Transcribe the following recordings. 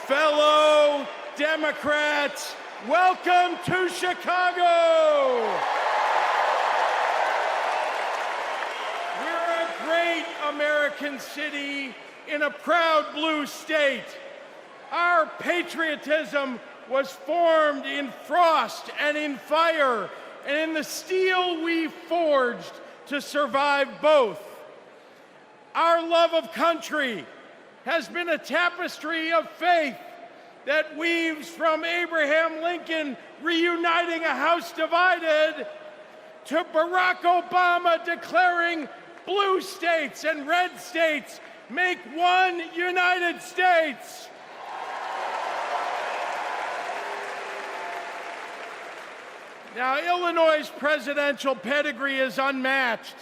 Fellow Democrats, welcome to Chicago. We're a great American city in a proud blue state. Our patriotism was formed in frost and in fire, and in the steel we forged to survive both. Our love of country has been a tapestry of faith that weaves from Abraham Lincoln reuniting a house divided to Barack Obama declaring blue states and red states make one United States. Now, Illinois' presidential pedigree is unmatched.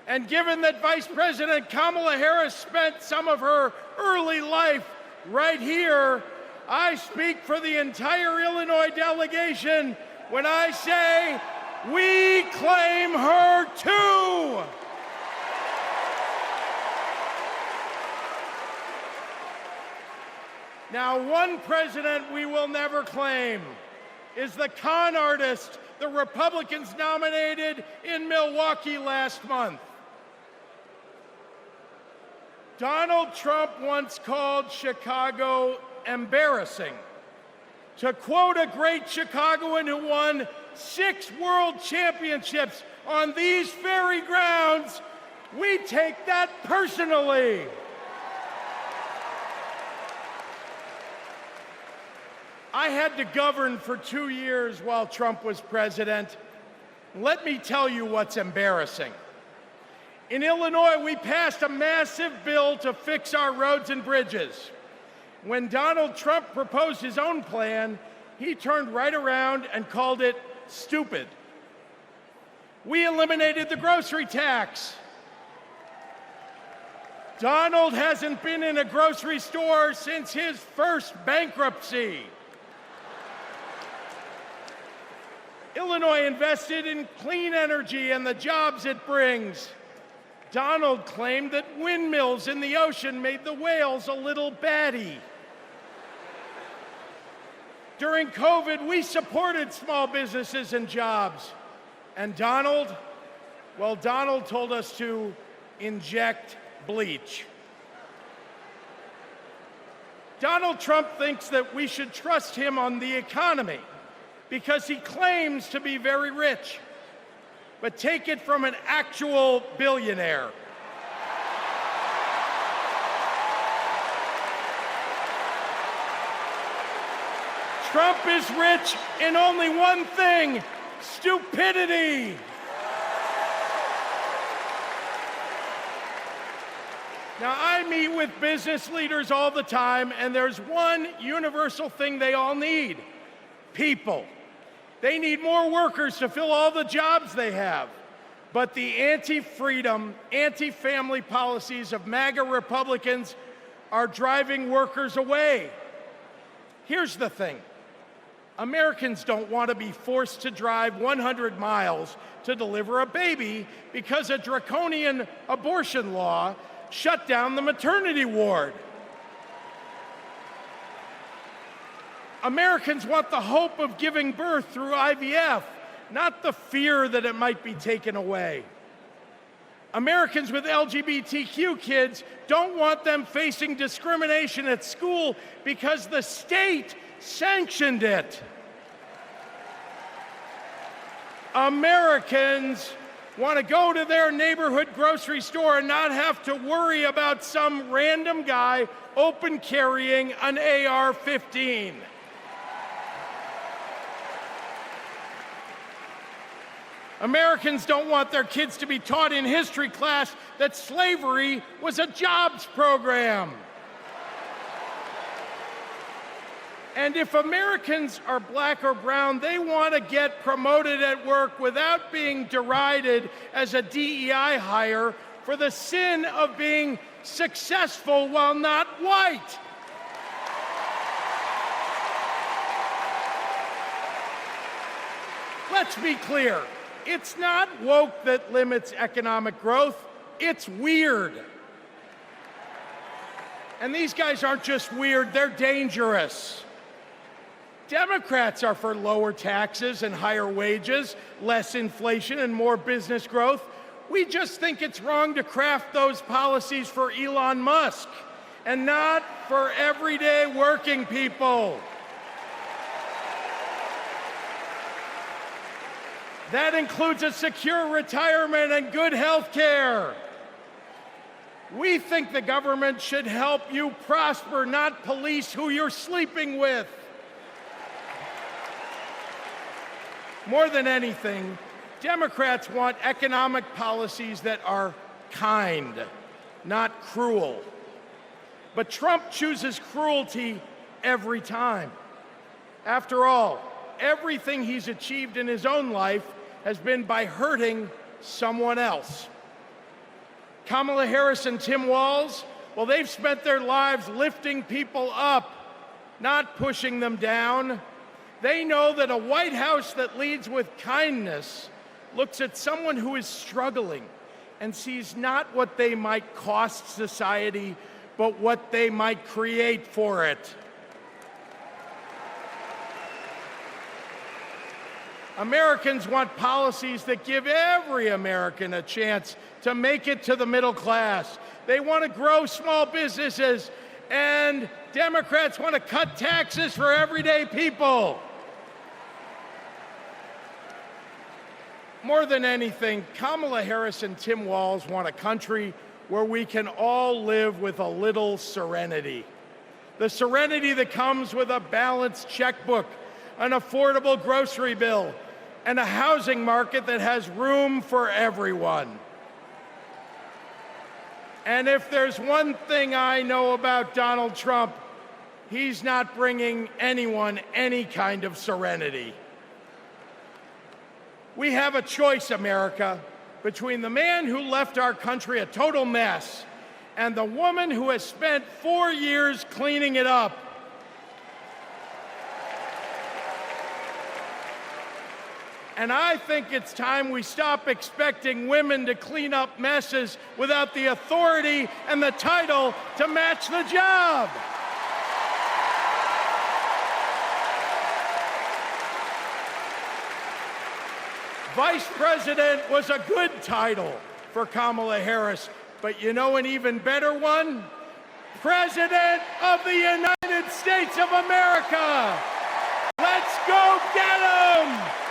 And given that Vice President Kamala Harris spent some of her early life right here, I speak for the entire Illinois delegation when I say, we claim her too. Now, one president we will never claim is the con artist the Republicans nominated in Milwaukee last month. Donald Trump once called Chicago embarrassing. To quote a great Chicagoan who won 6 world championships on these very grounds, we take that personally. I had to govern for 2 years while Trump was president. Let me tell you what's embarrassing. In Illinois, we passed a massive bill to fix our roads and bridges. When Donald Trump proposed his own plan, he turned right around and called it stupid. We eliminated the grocery tax. Donald hasn't been in a grocery store since his first bankruptcy. Illinois invested in clean energy and the jobs it brings. Donald claimed that windmills in the ocean made the whales a little batty. During COVID, we supported small businesses and jobs. And Donald, well, Donald told us to inject bleach. Donald Trump thinks that we should trust him on the economy because he claims to be very rich. But take it from an actual billionaire. Trump is rich in only one thing: stupidity. Now, I meet with business leaders all the time, and there's one universal thing they all need: people. They need more workers to fill all the jobs they have. But the anti-freedom, anti-family policies of MAGA Republicans are driving workers away. Here's the thing. Americans don't want to be forced to drive 100 miles to deliver a baby because a draconian abortion law shut down the maternity ward. Americans want the hope of giving birth through IVF, not the fear that it might be taken away. Americans with LGBTQ kids don't want them facing discrimination at school because the state sanctioned it. Americans want to go to their neighborhood grocery store and not have to worry about some random guy open carrying an AR-15. Americans don't want their kids to be taught in history class that slavery was a jobs program. And if Americans are black or brown, they want to get promoted at work without being derided as a DEI hire for the sin of being successful while not white. Let's be clear. It's not woke that limits economic growth. It's weird. And these guys aren't just weird, they're dangerous. Democrats are for lower taxes and higher wages, less inflation and more business growth. We just think it's wrong to craft those policies for Elon Musk and not for everyday working people. That includes a secure retirement and good health care. We think the government should help you prosper, not police who you're sleeping with. More than anything, Democrats want economic policies that are kind, not cruel. But Trump chooses cruelty every time. After all, everything he's achieved in his own life has been by hurting someone else. Kamala Harris and Tim Walz, well, they've spent their lives lifting people up, not pushing them down. They know that a White House that leads with kindness looks at someone who is struggling and sees not what they might cost society, but what they might create for it. Americans want policies that give every American a chance to make it to the middle class. They want to grow small businesses, and Democrats want to cut taxes for everyday people. More than anything, Kamala Harris and Tim Walz want a country where we can all live with a little serenity. The serenity that comes with a balanced checkbook, an affordable grocery bill, and a housing market that has room for everyone. And if there's one thing I know about Donald Trump, he's not bringing anyone any kind of serenity. We have a choice, America, between the man who left our country a total mess and the woman who has spent 4 years cleaning it up. And I think it's time we stop expecting women to clean up messes without the authority and the title to match the job. Vice President was a good title for Kamala Harris, but you know an even better one? President of the United States of America. Let's go get 'em!